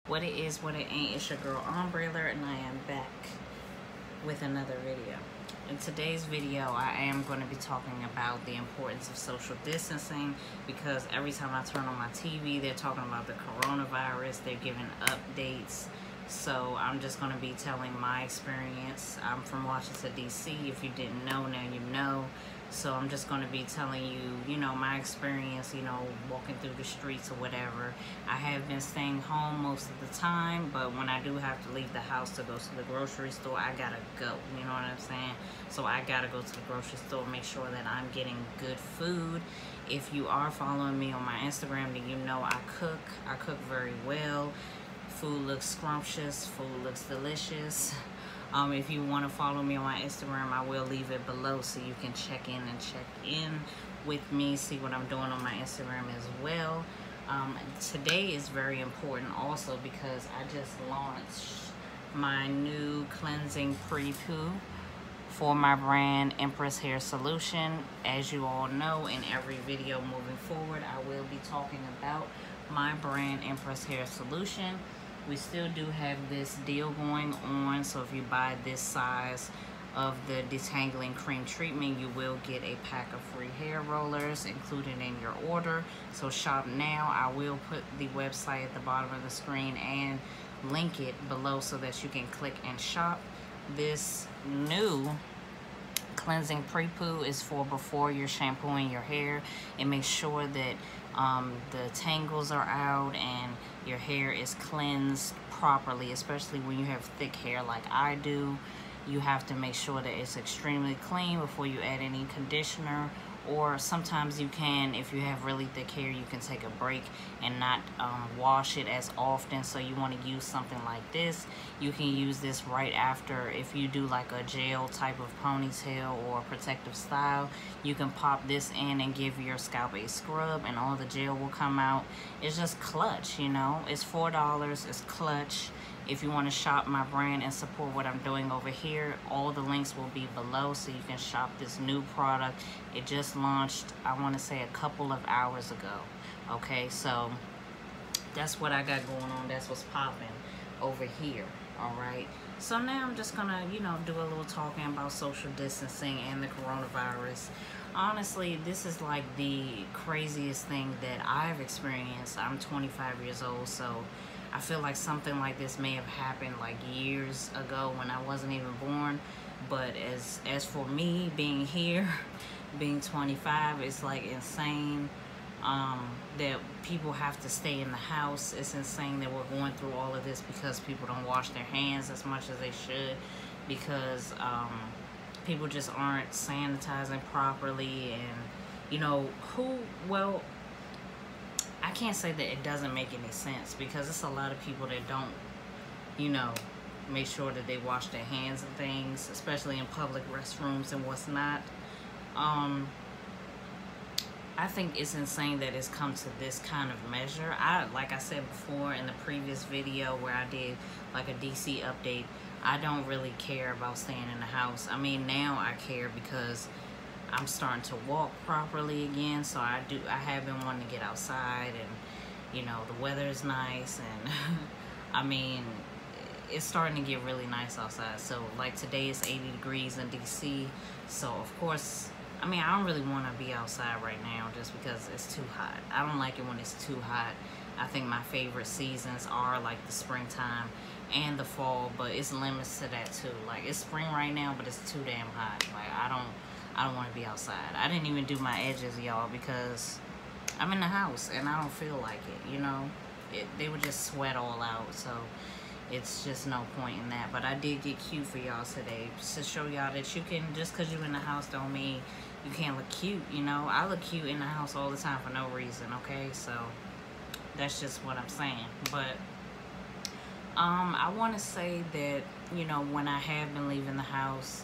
What it is, what it ain't, it's your girl Umbrella, and I am back with another video. In today's video, I am going to be talking about the importance of social distancing, because every time I turn on my TV, they're talking about the coronavirus, they're giving updates. So I'm just going to be telling my experience. I'm from Washington, D.C. If you didn't know, now you know. So I'm just going to be telling you, my experience, walking through the streets or whatever. I have been staying home most of the time, but when I do have to leave the house to go to the grocery store, I gotta go, you know what I'm saying? So I gotta go to the grocery store, make sure that I'm getting good food. If you are following me on my Instagram, then you know I cook. I cook very well. Food looks scrumptious, food looks delicious. If you want to follow me on my Instagram, I will leave it below so you can check in with me, see what I'm doing on my Instagram as well. Today is very important also because I just launched my new cleansing pre-poo for my brand Empress Hair Solution. As you all know, in every video moving forward, I will be talking about my brand Empress Hair Solution. We still do have this deal going on, so if you buy this size of the detangling cream treatment, you will get a pack of free hair rollers included in your order. So shop now. I will put the website at the bottom of the screen and link it below so that you can click and shop. This new cleansing pre-poo is for before you're shampooing your hair. It makes sure that the tangles are out and your hair is cleansed properly, especially when you have thick hair like I do. You have to make sure that it's extremely clean before you add any conditioner, or sometimes you can, if you have really thick hair, you can take a break and not wash it as often. So you want to use something like this. You can use this right after, if you do like a gel type of ponytail or protective style, you can pop this in and give your scalp a scrub and all the gel will come out. It's just clutch, it's $4, it's clutch. If you want to shop my brand and support what I'm doing over here, all the links will be below so you can shop this new product. It just launched, I want to say, a couple of hours ago. Okay, so that's what I got going on. That's what's popping over here. All right. So now I'm just going to, do a little talking about social distancing and the coronavirus. Honestly, this is like the craziest thing that I've experienced. I'm 25 years old, so I feel like something like this may have happened like years ago when I wasn't even born. But as for me being here, being 25, it's like insane that people have to stay in the house. It's insane that we're going through all of this because people don't wash their hands as much as they should, because people just aren't sanitizing properly. And well, I can't say that it doesn't make any sense, because it's a lot of people that don't, make sure that they wash their hands and things, especially in public restrooms and what's not. I think it's insane that it's come to this kind of measure. Like I said before in the previous video where I did like a DC update, I don't really care about staying in the house. I mean, now I care because I'm starting to walk properly again, so I have been wanting to get outside, and the weather is nice, and I mean, it's starting to get really nice outside. So like today it's 80 degrees in DC, so of course, I mean, I don't really want to be outside right now just because it's too hot. I don't like it when it's too hot. I think my favorite seasons are like the springtime and the fall, but it's limits to that too. Like, it's spring right now, but it's too damn hot. Like, I don't want to be outside. I didn't even do my edges, y'all, because I'm in the house and I don't feel like it, they would just sweat all out, so it's just no point in that. But I did get cute for y'all today to show y'all that you can, just because you're in the house don't mean you can't look cute. I look cute in the house all the time for no reason, okay? So that's just what I'm saying. But I want to say that, when I have been leaving the house,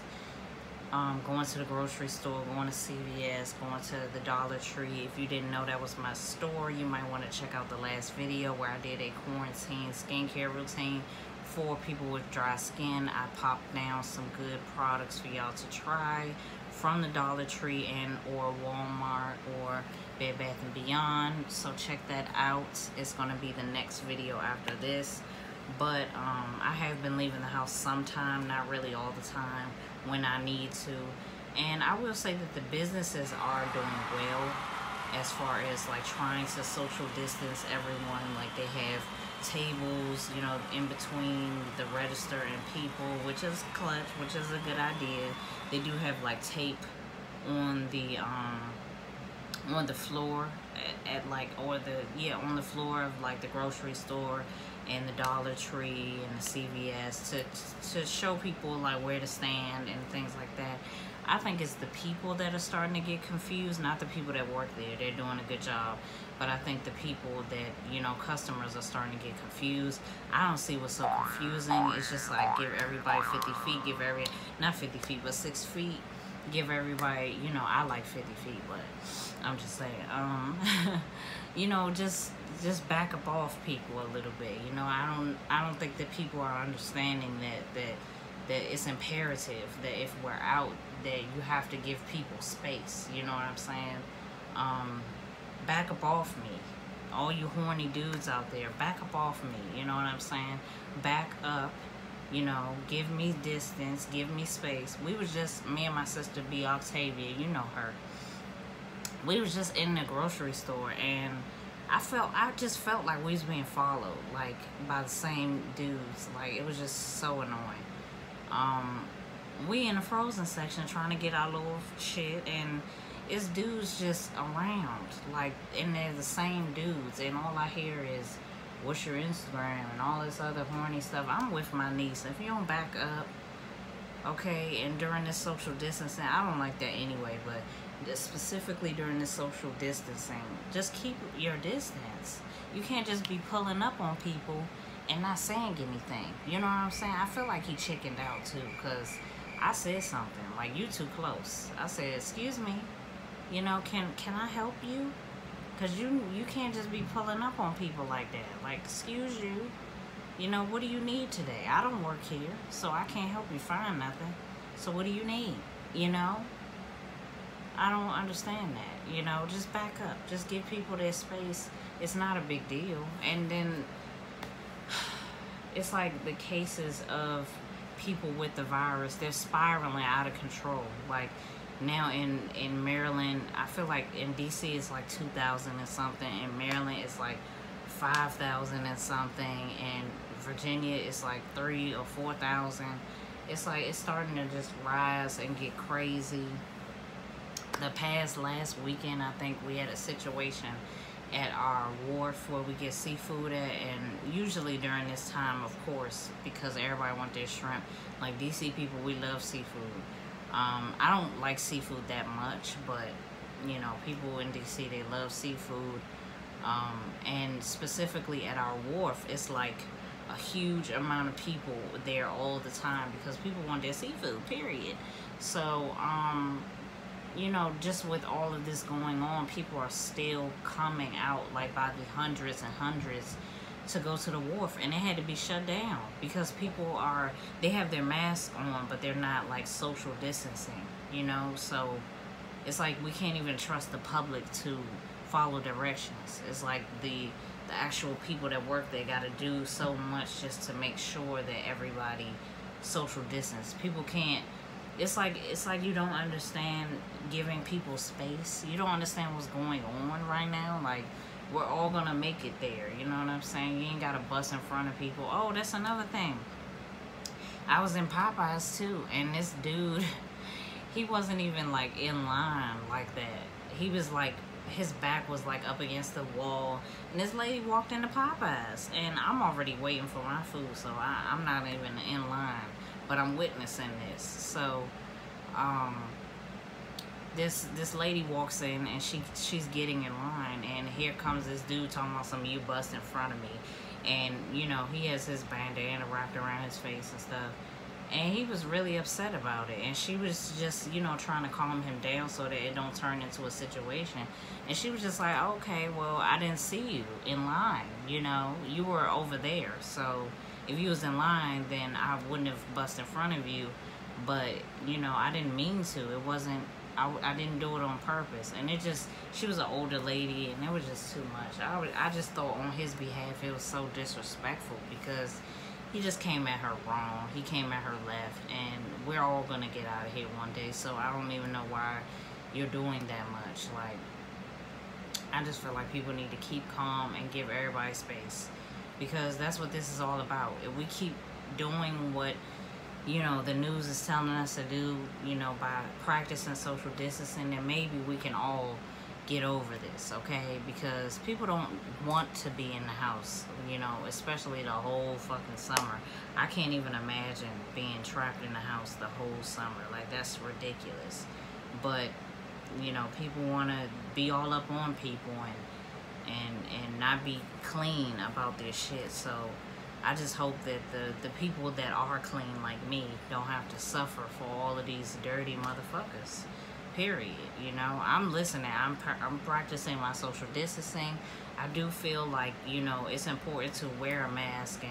going to the grocery store, going to CVS, going to the Dollar Tree. If you didn't know that was my store, you might want to check out the last video where I did a quarantine skincare routine for people with dry skin. I popped down some good products for y'all to try from the Dollar Tree and or Walmart or Bed Bath & Beyond. So check that out. It's going to be the next video after this. But I have been leaving the house sometime, not really all the time, when I need to. And I will say that the businesses are doing well as far as like trying to social distance everyone. Like they have tables, you know, in between the register and people, which is clutch, which is a good idea. They do have like tape on the floor at like, or the, yeah, on the floor of like the grocery store and the Dollar Tree and the CVS to show people like where to stand and things like that. I think it's the people that are starting to get confused, not the people that work there. They're doing a good job. But I think the people that, you know, customers are starting to get confused. I don't see what's so confusing. It's just like give everybody 50 feet, give not 50 feet, but 6 feet. Give everybody, you know, I like 50 feet, but I'm just saying, you know, just back up off people a little bit. You know, I don't think that people are understanding that it's imperative that if we're out, that you have to give people space. You know what I'm saying? Back up off me. All you horny dudes out there, back up off me. You know what I'm saying? Back up. You know, give me distance, give me space. We was just, me and my sister B. Octavia, you know her. We was just in the grocery store, and I just felt like we was being followed, like, by the same dudes. Like, it was just so annoying. We in the frozen section trying to get our little shit, and it's dudes just around, like, and they're the same dudes, and all I hear is, what's your Instagram and all this other horny stuff. I'm with my niece. If you don't back up, okay, and during this social distancing, I don't like that anyway, but specifically during this social distancing, just keep your distance. You can't just be pulling up on people and not saying anything. You know what I'm saying? I feel like he chickened out too, because I said something, like, you too close. I said, excuse me, you know, can I help you? Because you can't just be pulling up on people like that. Like, excuse you. You know, what do you need today? I don't work here, so I can't help you find nothing. So what do you need? You know? I don't understand that. You know, just back up. Just give people their space. It's not a big deal. And then it's like the cases of people with the virus, they're spiraling out of control. Like, now in Maryland, I feel like in DC it's like 2,000 and something. In Maryland it's like 5,000 and something. In Virginia it's like 3,000 or 4,000. It's like it's starting to just rise and get crazy. Last weekend, I think we had a situation at our wharf where we get seafood at, and usually during this time, of course, because everybody wants their shrimp. Like, DC people, we love seafood. I don't like seafood that much, but, you know, people in DC, they love seafood. And specifically at our wharf, it's like a huge amount of people there all the time because people want their seafood, period. So, you know, just with all of this going on, people are still coming out, like, by the hundreds and hundreds to go to the wharf, and it had to be shut down because people they have their masks on, but they're not, like, social distancing, you know. So it's like we can't even trust the public to follow directions. It's like the actual people that work there got to do so much just to make sure that everybody social distance. People can't. It's like you don't understand giving people space. You don't understand what's going on right now. Like, we're all gonna make it there. You know what I'm saying? You ain't gotta bust in front of people. Oh, that's another thing. I was in Popeyes too, and this dude, he wasn't even like in line like that. He was like, his back was like up against the wall, and this lady walked into Popeyes, and I'm already waiting for my food, so I'm not even in line, but I'm witnessing this. So this lady walks in, and she's getting in line, and here comes this dude talking about some you bust in front of me, and you know, he has his bandana wrapped around his face and stuff, and he was really upset about it, and she was just, you know, trying to calm him down so that it don't turn into a situation. And she was just like, okay, well, I didn't see you in line, you know, you were over there, so if you was in line, then I wouldn't have bust in front of you, but, you know, I didn't mean to. It wasn't, I didn't do it on purpose. And it just, she was an older lady, and it was just too much. I just thought on his behalf it was so disrespectful, because he just came at her wrong. He came at her left, and we're all gonna get out of here one day. So I don't even know why you're doing that much. Like, I just feel like people need to keep calm and give everybody space, because that's what this is all about. If we keep doing what, you know, the news is telling us to do, you know, by practicing social distancing, then maybe we can all get over this, okay? Because people don't want to be in the house, you know, especially the whole fucking summer. I can't even imagine being trapped in the house the whole summer. Like, that's ridiculous. But, you know, people want to be all up on people and not be clean about their shit. So I just hope that the people that are clean like me don't have to suffer for all of these dirty motherfuckers. Period. You know, I'm listening. I'm practicing my social distancing. I do feel like, you know, it's important to wear a mask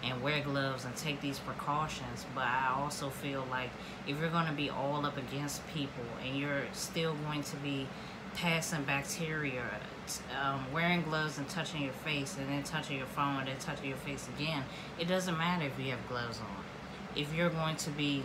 and wear gloves and take these precautions. But I also feel like if you're going to be all up against people and you're still going to be passing bacteria, wearing gloves and touching your face and then touching your phone and then touching your face again, it doesn't matter if you have gloves on. If you're going to be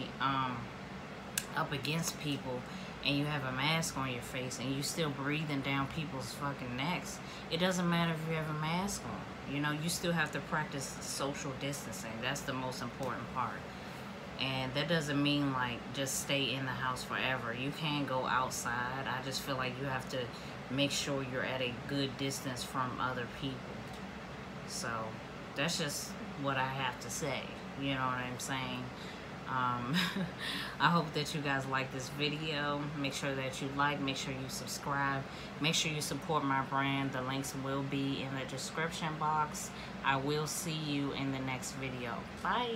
up against people and you have a mask on your face and you still breathing down people's fucking necks, it doesn't matter if you have a mask on. You know, you still have to practice social distancing. That's the most important part. And that doesn't mean like just stay in the house forever. You can go outside. I just feel like you have to make sure you're at a good distance from other people. So that's just what I have to say. You know what I'm saying? I hope that you guys like this video. Make sure that you like, make sure you subscribe, make sure you support my brand. The links will be in the description box. I will see you in the next video. Bye.